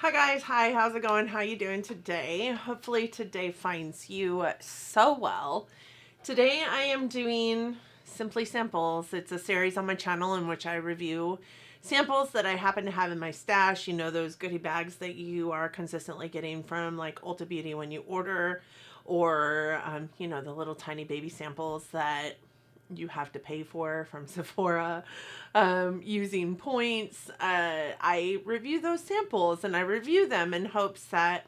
Hi guys, hi, how's it going? How you doing today? Hopefully today finds you so well. Today I am doing Simply Samples. It's a series on my channel in which I review samples that I happen to have in my stash. You know, those goodie bags that you are consistently getting from like Ulta Beauty when you order, or you know, the little tiny baby samples that you have to pay for from Sephora using points. I review those samples and I review them in hopes that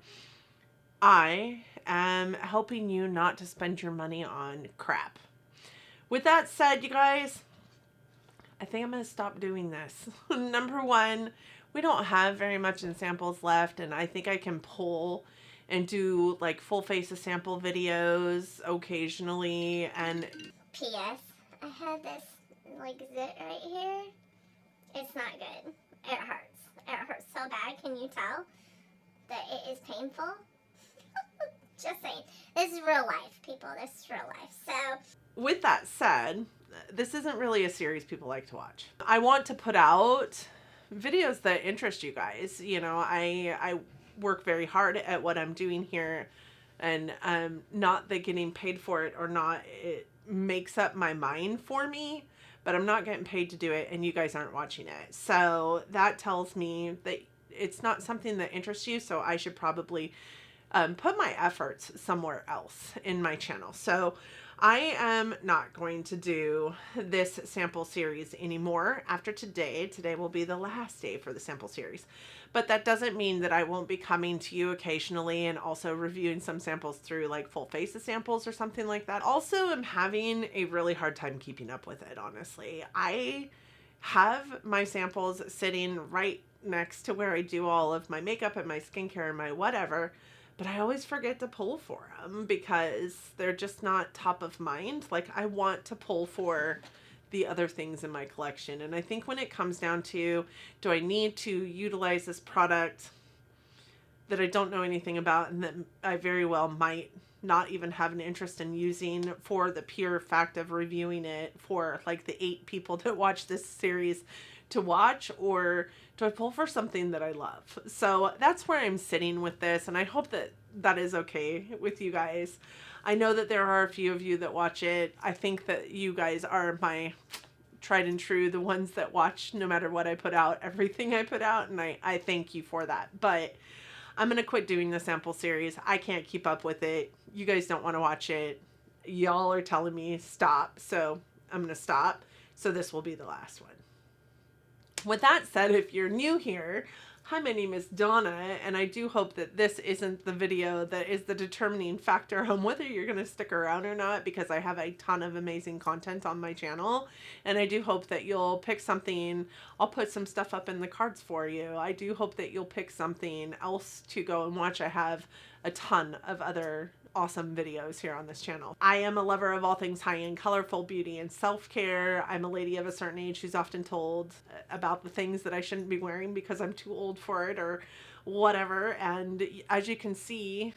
I am helping you not to spend your money on crap. With that said, you guys, I think I'm going to stop doing this. Number one, we don't have very much in samples left, and I think I can pull and do like full face of sample videos occasionally. And P.S. I have this like zit right here. It's not good. It hurts. It hurts so bad. Can you tell that it is painful? Just saying. This is real life, people. This is real life. So, with that said, this isn't really a series people like to watch. I want to put out videos that interest you guys. You know, I work very hard at what I'm doing here, and not that getting paid for it or not, it makes up my mind for me, but I'm not getting paid to do it and you guys aren't watching it. So that tells me that it's not something that interests you, so I should probably put my efforts somewhere else in my channel. So I am not going to do this sample series anymore after today. Today will be the last day for the sample series. But that doesn't mean that I won't be coming to you occasionally and also reviewing some samples through like full face of samples or something like that. Also, I'm having a really hard time keeping up with it, honestly. I have my samples sitting right next to where I do all of my makeup and my skincare and my whatever, but I always forget to pull for them because they're just not top of mind. Like, I want to pull for the other things in my collection. And I think when it comes down to, do I need to utilize this product that I don't know anything about and that I very well might not even have an interest in using for the pure fact of reviewing it for like the 8 people that watch this series to watch, or do I pull for something that I love? So that's where I'm sitting with this, and I hope that that is okay with you guys. I know that there are a few of you that watch it. I think that you guys are my tried and true, the ones that watch no matter what I put out, everything I put out, and I thank you for that. But I'm going to quit doing the sample series. I can't keep up with it. You guys don't want to watch it. Y'all are telling me stop, so I'm going to stop. So this will be the last one. With that said, if you're new here, hi, my name is Donna, and I do hope that this isn't the video that is the determining factor on whether you're going to stick around or not, because I have a ton of amazing content on my channel, and I do hope that you'll pick something. I'll put some stuff up in the cards for you. I do hope that you'll pick something else to go and watch. I have a ton of other awesome videos here on this channel. I am a lover of all things high-end, colorful beauty and self-care. I'm a lady of a certain age who's often told about the things that I shouldn't be wearing because I'm too old for it or whatever. And as you can see,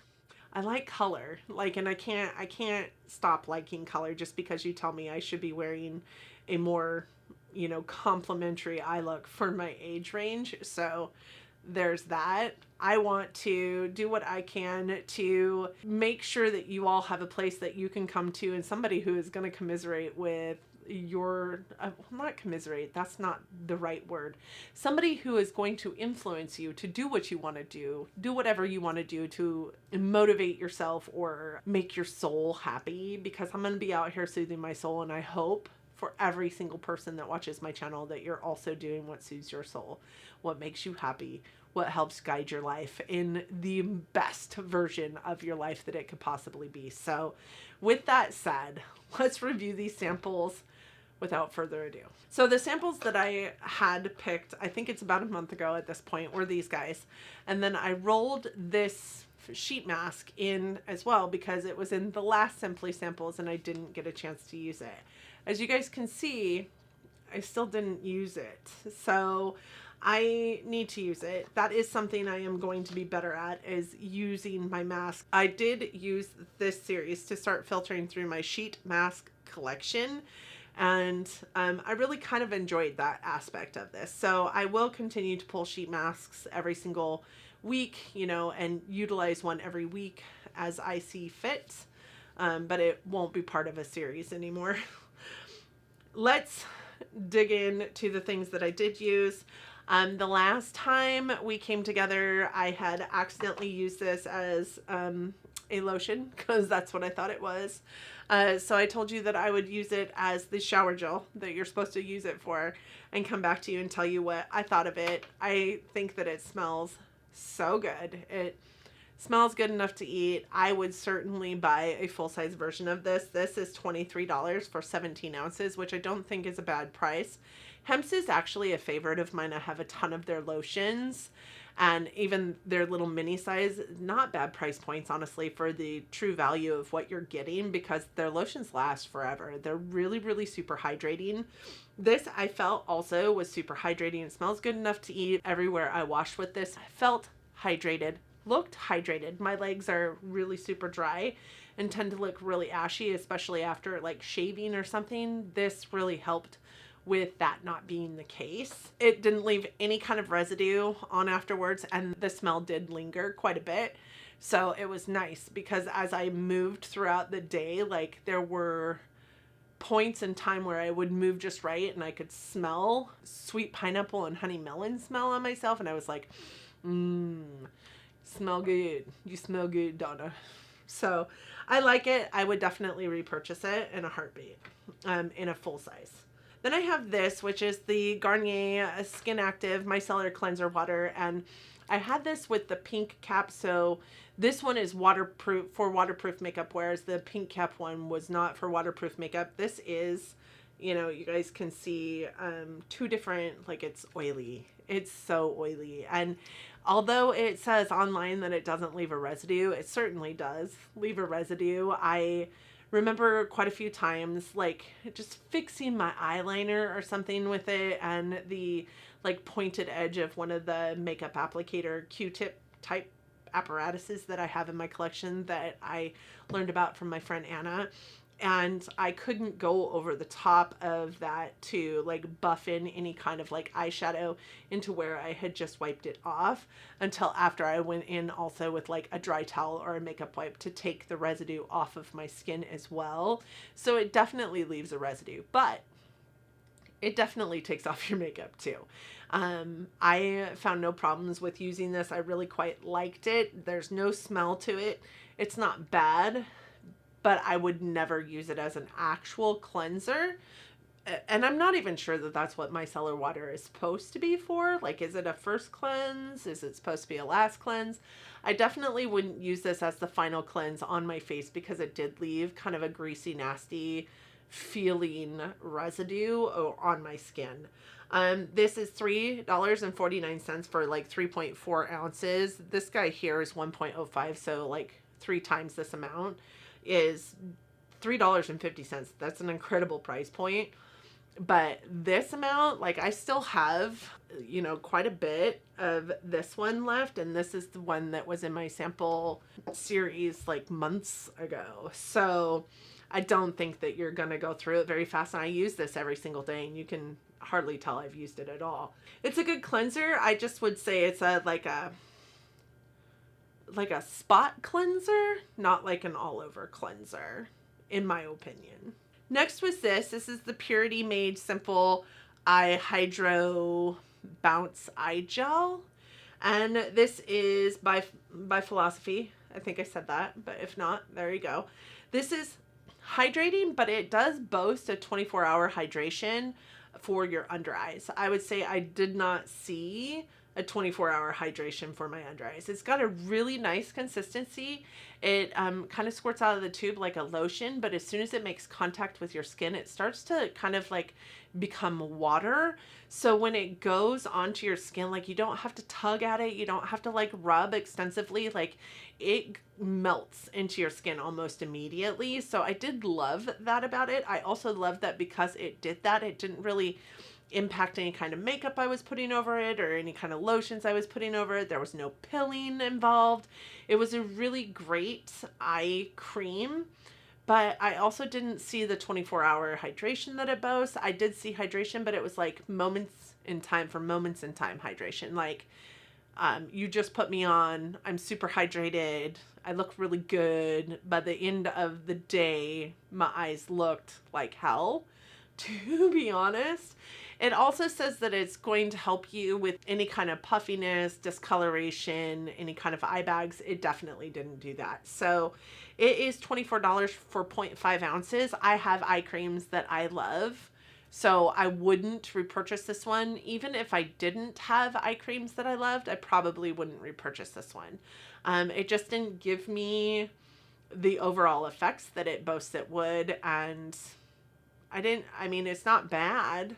I like color. Like, and I can't stop liking color just because you tell me I should be wearing a more, you know, complimentary eye look for my age range. So there's that. I want to do what I can to make sure that you all have a place that you can come to and somebody who is going to commiserate with your, not commiserate, that's not the right word. Somebody who is going to influence you to do what you want to do whatever you want to do to motivate yourself or make your soul happy, because I'm going to be out here soothing my soul, and I hope for every single person that watches my channel that you're also doing what soothes your soul, what makes you happy, what helps guide your life in the best version of your life that it could possibly be. So with that said, let's review these samples without further ado. So the samples that I had picked, I think it's about a month ago at this point, were these guys. And then I rolled this sheet mask in as well because it was in the last Simply Samples and I didn't get a chance to use it. As you guys can see, I still didn't use it. So I need to use it. That is something I am going to be better at, is using my mask. I did use this series to start filtering through my sheet mask collection. And I really kind of enjoyed that aspect of this. So I will continue to pull sheet masks every single week, you know, and utilize one every week as I see fit. But it won't be part of a series anymore. Let's dig into the things that I did use. The last time we came together, I had accidentally used this as a lotion because that's what I thought it was. So I told you that I would use it as the shower gel that you're supposed to use it for and come back to you and tell you what I thought of it. I think that it smells so good. It smells good enough to eat. I would certainly buy a full-size version of this. This is $23 for 17 ounces, which I don't think is a bad price. Hemps is actually a favorite of mine. I have a ton of their lotions and even their little mini size. Not bad price points, honestly, for the true value of what you're getting, because their lotions last forever. They're really, really super hydrating. This I felt also was super hydrating. It smells good enough to eat. Everywhere I washed with this, I felt hydrated, looked hydrated. My legs are really super dry and tend to look really ashy, especially after like shaving or something. This really helped with that not being the case. It didn't leave any kind of residue on afterwards, and the smell did linger quite a bit. So it was nice because as I moved throughout the day, like there were points in time where I would move just right and I could smell sweet pineapple and honey melon smell on myself, and I was like, smell good. You smell good, Donna. So I like it. I would definitely repurchase it in a heartbeat, in a full size. Then I have this, which is the Garnier Skin Active Micellar Cleanser Water. And I had this with the pink cap. So this one is waterproof, for waterproof makeup, whereas the pink cap one was not for waterproof makeup. This is, you know, you guys can see two different, like it's oily. It's so oily. And although it says online that it doesn't leave a residue, it certainly does leave a residue. I remember quite a few times like just fixing my eyeliner or something with it, and the like pointed edge of one of the makeup applicator Q-tip type apparatuses that I have in my collection that I learned about from my friend Anna. And I couldn't go over the top of that to like buff in any kind of like eyeshadow into where I had just wiped it off until after I went in also with like a dry towel or a makeup wipe to take the residue off of my skin as well. So it definitely leaves a residue, but it definitely takes off your makeup too. I found no problems with using this. I really quite liked it. There's no smell to it. It's not bad, but I would never use it as an actual cleanser. And I'm not even sure that that's what micellar water is supposed to be for. Like, is it a first cleanse? Is it supposed to be a last cleanse? I definitely wouldn't use this as the final cleanse on my face because it did leave kind of a greasy, nasty feeling residue on my skin. This is $3.49 for like 3.4 ounces. This guy here is 1.05, so like 3 times this amount is $3.50. That's an incredible price point. But this amount, like I still have, you know, quite a bit of this one left. And this is the one that was in my sample series like months ago. So I don't think that you're going to go through it very fast. And I use this every single day and you can hardly tell I've used it at all. It's a good cleanser. I just would say it's like a spot cleanser, not like an all over cleanser, in my opinion. Next was this. This is the Purity Made Simple Eye Hydro Bounce Eye Gel. And this is by Philosophy. I think I said that, but if not, there you go. This is hydrating, but it does boast a 24-hour hydration for your under eyes. I would say I did not see a 24-hour hydration for my under eyes. It's got a really nice consistency. It kind of squirts out of the tube like a lotion, but as soon as it makes contact with your skin, it starts to kind of like become water. So when it goes onto your skin, like you don't have to tug at it, you don't have to like rub extensively, like it melts into your skin almost immediately. So I did love that about it. I also love that because it did that, it didn't really impact any kind of makeup I was putting over it or any kind of lotions I was putting over it. There was no pilling involved. It was a really great eye cream, But I also didn't see the 24-hour hydration that it boasts. I did see hydration, but it was like moments in time hydration. Like, you just put me on, I'm super hydrated, I look really good. By the end of the day, my eyes looked like hell, to be honest. It also says that it's going to help you with any kind of puffiness, discoloration, any kind of eye bags. It definitely didn't do that. So it is $24 for 0.5 ounces. I have eye creams that I love, so I wouldn't repurchase this one. Even if I didn't have eye creams that I loved, I probably wouldn't repurchase this one. It just didn't give me the overall effects that it boasts it would, and I mean, it's not bad,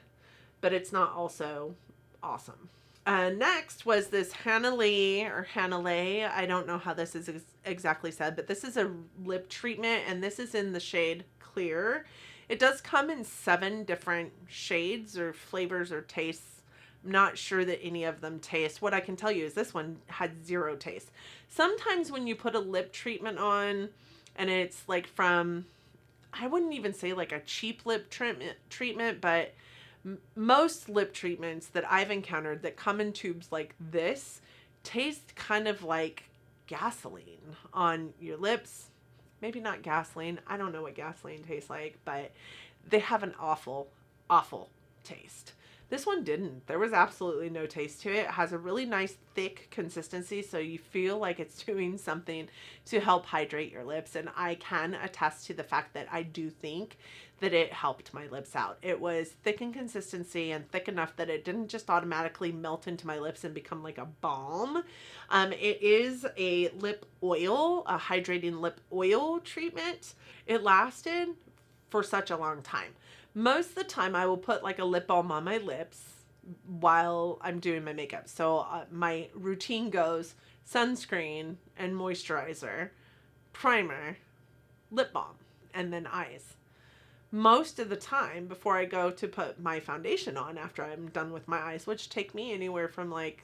but it's not also awesome. Next was this Hanalei or Hanalei. I don't know how this is exactly said, but this is a lip treatment, and this is in the shade Clear. It does come in 7 different shades or flavors or tastes. I'm not sure that any of them taste. What I can tell you is this one had 0 taste. Sometimes when you put a lip treatment on and it's like from, I wouldn't even say like a cheap lip treatment, but most lip treatments that I've encountered that come in tubes like this taste kind of like gasoline on your lips. Maybe not gasoline. I don't know what gasoline tastes like, but they have an awful, awful taste. This one didn't. There was absolutely no taste to it. It has a really nice thick consistency, so you feel like it's doing something to help hydrate your lips. And I can attest to the fact that I do think that it helped my lips out. It was thick in consistency and thick enough that it didn't just automatically melt into my lips and become like a balm. It is a lip oil, a hydrating lip oil treatment. It lasted for such a long time. Most of the time I will put like a lip balm on my lips while I'm doing my makeup. So my routine goes sunscreen and moisturizer, primer, lip balm, and then eyes. Most of the time before I go to put my foundation on after I'm done with my eyes, which take me anywhere from like,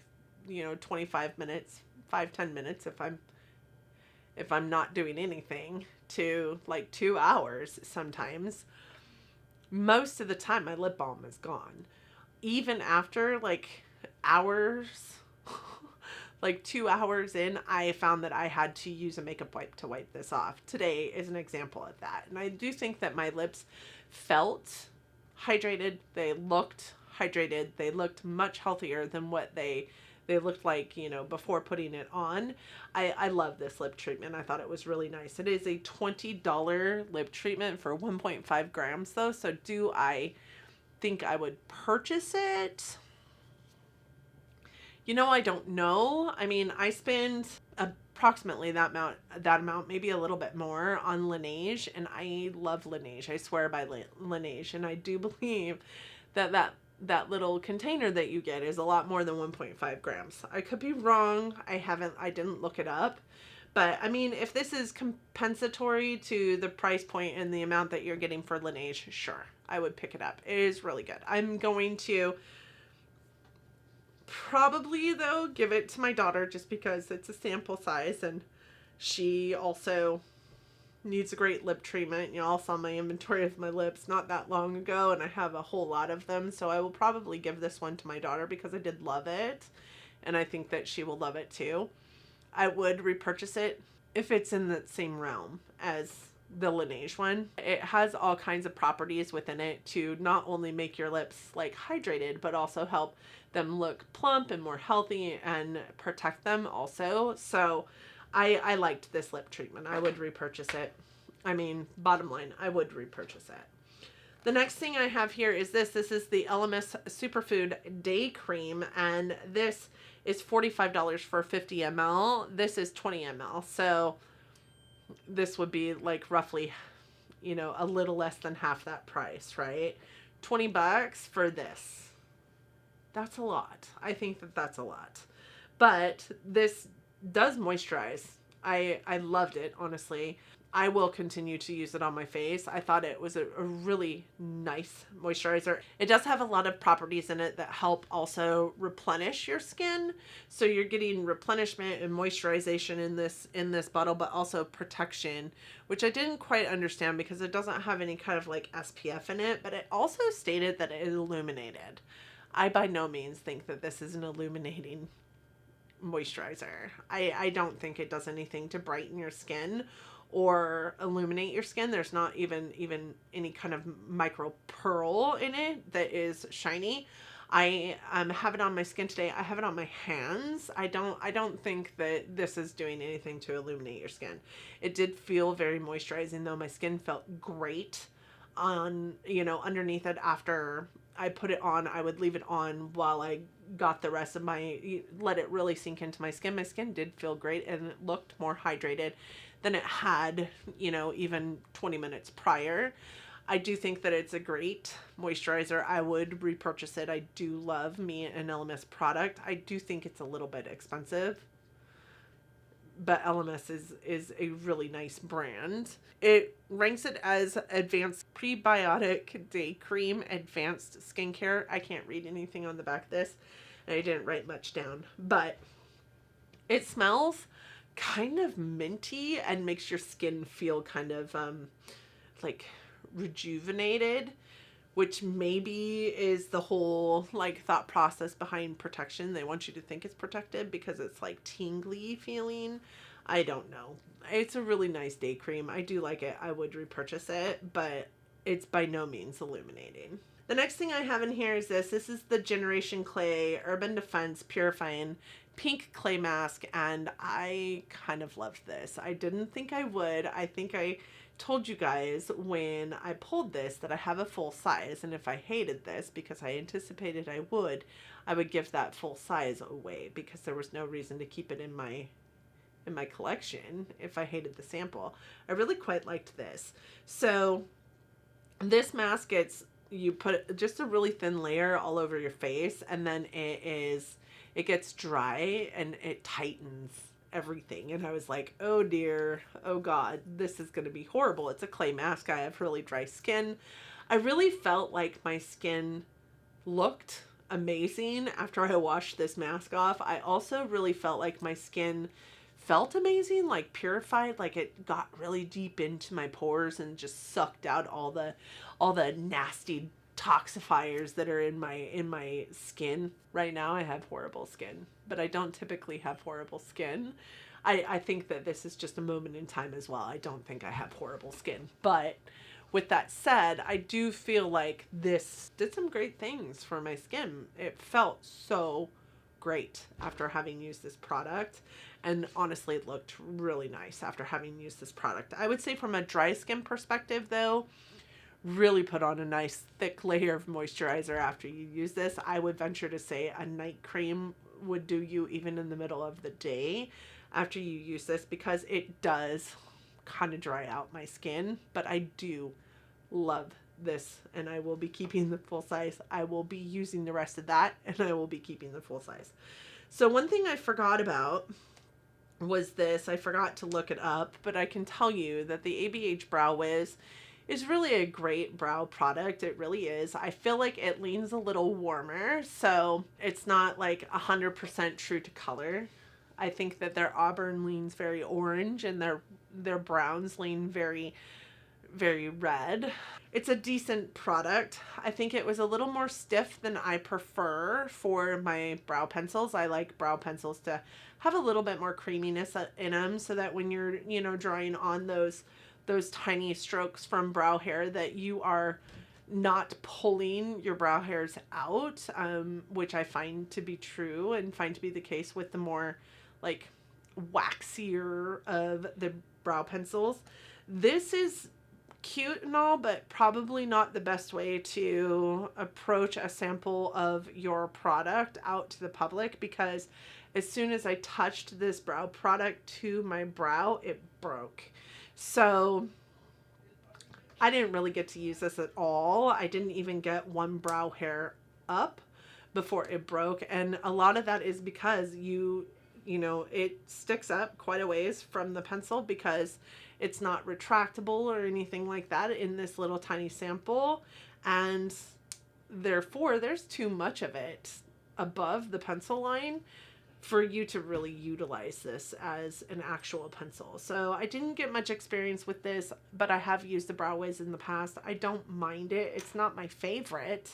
25 minutes, 5-10 minutes if I'm not doing anything, to like 2 hours sometimes. Most of the time my lip balm is gone. Even after like hours, like 2 hours in, I found that I had to use a makeup wipe to wipe this off. Today is an example of that. And I do think that my lips felt hydrated. They looked hydrated. They looked much healthier than what they looked like, before putting it on. I love this lip treatment. I thought it was really nice. It is a $20 lip treatment for 1.5 grams though. So do I think I would purchase it? I don't know. I mean, I spend approximately that amount, maybe a little bit more on Laneige, and I love Laneige. I swear by Laneige, and I do believe that little container that you get is a lot more than 1.5 grams. I could be wrong. I didn't look it up. But I mean, if this is compensatory to the price point and the amount that you're getting for Laneige, sure, I would pick it up. It is really good. I'm going to probably, though, give it to my daughter just because it's a sample size and she also needs a great lip treatment. Y'all saw my inventory of my lips not that long ago, and I have a whole lot of them. So I will probably give this one to my daughter because I did love it, and I think that she will love it too. I would repurchase it if it's in the same realm as the Laneige one. It has all kinds of properties within it to not only make your lips like hydrated, but also help them look plump and more healthy and protect them also. So I liked this lip treatment. I would repurchase it. I mean, bottom line, I would repurchase it. The next thing I have here is this. This is the LMS Superfood Day Cream, and this is $45 for 50 ml. This is 20 ml. So this would be like roughly, a little less than half that price, right? $20 for this. That's a lot. I think that that's a lot. But this does moisturize. I loved it, honestly. I will continue to use it on my face. I thought it was a really nice moisturizer. It does have a lot of properties in it that help also replenish your skin. So you're getting replenishment and moisturization in this bottle, but also protection, which I didn't quite understand because it doesn't have any kind of like SPF in it, but it also stated that it illuminated. I by no means think that this is an illuminating moisturizer. I don't think it does anything to brighten your skin or illuminate your skin. There's not even any kind of micro pearl in it that is shiny. I have it on my skin today. I have it on my hands. I don't think that this is doing anything to illuminate your skin. It did feel very moisturizing though. My skin felt great on, you know, underneath it. After I put it on, I would leave it on while I got the rest of let it really sink into my skin. My skin did feel great and it looked more hydrated than it had, you know, even 20 minutes prior. I do think that it's a great moisturizer. I would repurchase it. I do love me an LMS product. I do think it's a little bit expensive, but LMS is a really nice brand. It ranks it as advanced prebiotic day cream, advanced skincare. I can't read anything on the back of this. I didn't write much down, but it smells kind of minty and makes your skin feel kind of like rejuvenated, which maybe is the whole like thought process behind protection. They want you to think it's protected because it's like tingly feeling. I don't know. It's a really nice day cream. I do like it. I would repurchase it, but it's by no means illuminating. The next thing I have in here is this. This is the Generation Clay Urban Defense Purifying Pink Clay Mask, and I kind of loved this. I didn't think I would. I think I told you guys when I pulled this that I have a full size, and if I hated this, because I anticipated I would give that full size away because there was no reason to keep it in my collection if I hated the sample. I really quite liked this. So this mask, you put just a really thin layer all over your face, and then it gets dry and it tightens everything. And I was like, oh dear, oh God, this is going to be horrible. It's a clay mask. I have really dry skin. I really felt like my skin looked amazing after I washed this mask off. I also really felt like my skin felt amazing, like purified, like it got really deep into my pores and just sucked out all the nasty toxifiers that are in my skin. Right now I have horrible skin, but I don't typically have horrible skin. I think that this is just a moment in time as well. I don't think I have horrible skin, but with that said, I do feel like this did some great things for my skin. It felt so great after having used this product, and honestly it looked really nice after having used this product. I would say from a dry skin perspective though, really put on a nice thick layer of moisturizer after you use this. I would venture to say a night cream would do you even in the middle of the day after you use this, because it does kind of dry out my skin. But I do love this, and I will be keeping the full size. I will be using the rest of that, and I will be keeping the full size. So one thing I forgot about was this. I forgot to look it up, but I can tell you that the ABH Brow Wiz is really a great brow product. It really is. I feel like it leans a little warmer, so it's not like 100% true to color. I think that their auburn leans very orange, and their browns lean very, very red. It's a decent product. I think it was a little more stiff than I prefer for my brow pencils. I like brow pencils to have a little bit more creaminess in them, so that when you're, you know, drawing on those tiny strokes from brow hair, that you are not pulling your brow hairs out, which I find to be true and find to be the case with the more like waxier of the brow pencils. This is cute and all, but probably not the best way to approach a sample of your product out to the public, because as soon as I touched this brow product to my brow, it broke. So I didn't really get to use this at all. I didn't even get one brow hair up before it broke. And a lot of that is because You know, it sticks up quite a ways from the pencil because it's not retractable or anything like that in this little tiny sample. And therefore, there's too much of it above the pencil line for you to really utilize this as an actual pencil. So I didn't get much experience with this, but I have used the Brow Wiz in the past. I don't mind it. It's not my favorite,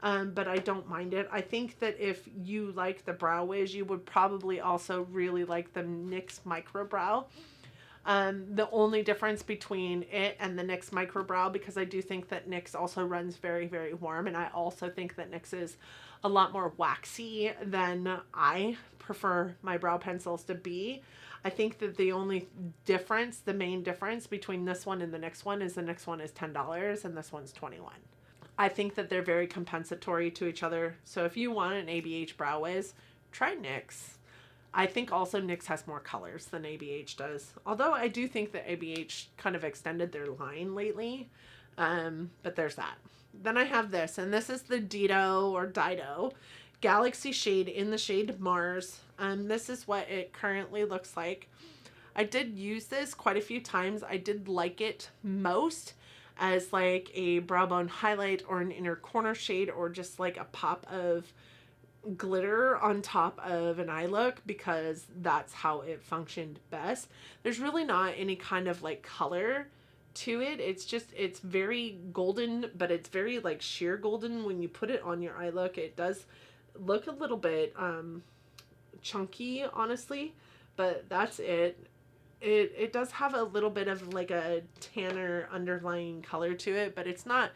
but I don't mind it. I think that if you like the Brow Wiz, you would probably also really like the NYX Micro Brow. The only difference between it and the NYX Micro Brow, because I do think that NYX also runs very, very warm, and I also think that NYX is a lot more waxy than I prefer my brow pencils to be. I think that the only difference, the main difference between this one and the NYX one is the NYX one is $10 and this one's $21. I think that they're very compensatory to each other. So if you want an ABH Brow Wiz, try NYX. I think also NYX has more colors than ABH does. Although I do think that ABH kind of extended their line lately. But there's that. Then I have this, and this is the Dido Galaxy Shade in the shade Mars. This is what it currently looks like. I did use this quite a few times. I did like it most as like a brow bone highlight or an inner corner shade, or just like a pop of glitter on top of an eye look, because that's how it functioned best. There's really not any kind of like color to it. It's just, it's very golden, but it's very like sheer golden. When you put it on your eye look, it does look a little bit chunky, honestly, but that's it. It does have a little bit of like a tanner underlying color to it, but it's not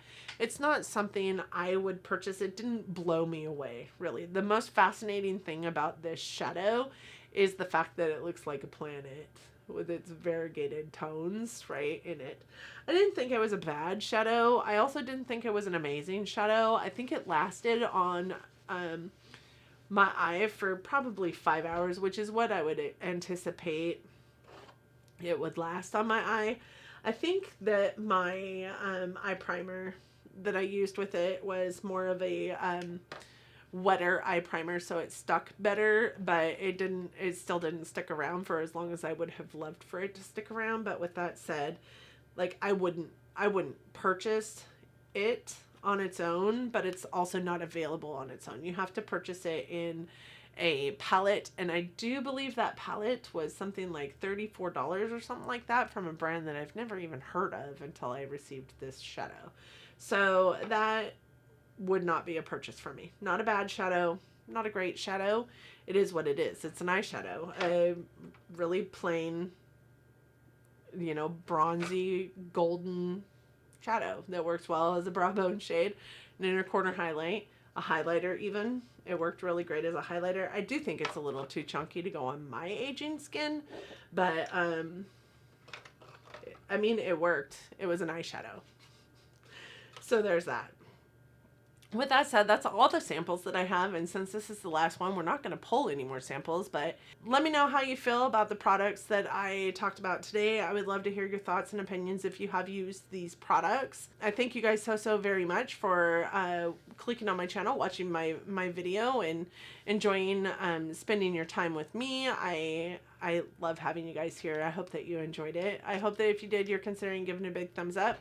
something I would purchase. It didn't blow me away, really. The most fascinating thing about this shadow is the fact that it looks like a planet with its variegated tones right in it. I didn't think it was a bad shadow. I also didn't think it was an amazing shadow. I think it lasted on my eye for probably 5 hours, which is what I would anticipate it would last on my eye. I think that my eye primer that I used with it was more of a wetter eye primer, so it stuck better, but it still didn't stick around for as long as I would have loved for it to stick around. But with that said, like, I wouldn't purchase it on its own, but it's also not available on its own. You have to purchase it in a palette, and I do believe that palette was something like $34 or something like that, from a brand that I've never even heard of until I received this shadow. So that would not be a purchase for me. Not a bad shadow, not a great shadow. It is what it is. It's an eyeshadow, a really plain, you know, bronzy golden shadow that works well as a brow bone shade, an inner corner highlight, a highlighter even. It worked really great as a highlighter. I do think it's a little too chunky to go on my aging skin, but I mean, it worked. It was an eyeshadow. So there's that. With that said, that's all the samples that I have, and since this is the last one, we're not going to pull any more samples, but let me know how you feel about the products that I talked about today. I would love to hear your thoughts and opinions if you have used these products. I thank you guys so very much for clicking on my channel, watching my video, and enjoying spending your time with me. I love having you guys here. I hope that you enjoyed it. I hope that if you did, you're considering giving a big thumbs up.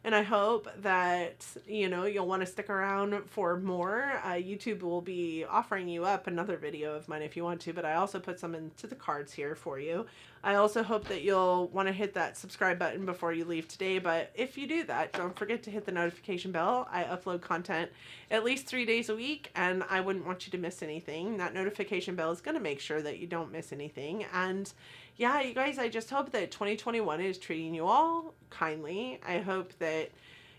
And I hope that, you know, you'll want to stick around for more. YouTube will be offering you up another video of mine if you want to, but I also put some into the cards here for you. I also hope that you'll want to hit that subscribe button before you leave today, but if you do that, don't forget to hit the notification bell. I upload content at least 3 days a week, and I wouldn't want you to miss anything. That notification bell is going to make sure that you don't miss anything. And yeah, you guys, I just hope that 2021 is treating you all kindly. I hope that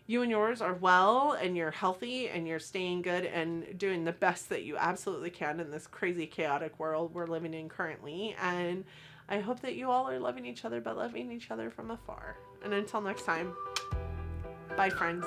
you and yours are well, and you're healthy, and you're staying good and doing the best that you absolutely can in this crazy, chaotic world we're living in currently. And I hope that you all are loving each other, but loving each other from afar. And until next time, bye, friends.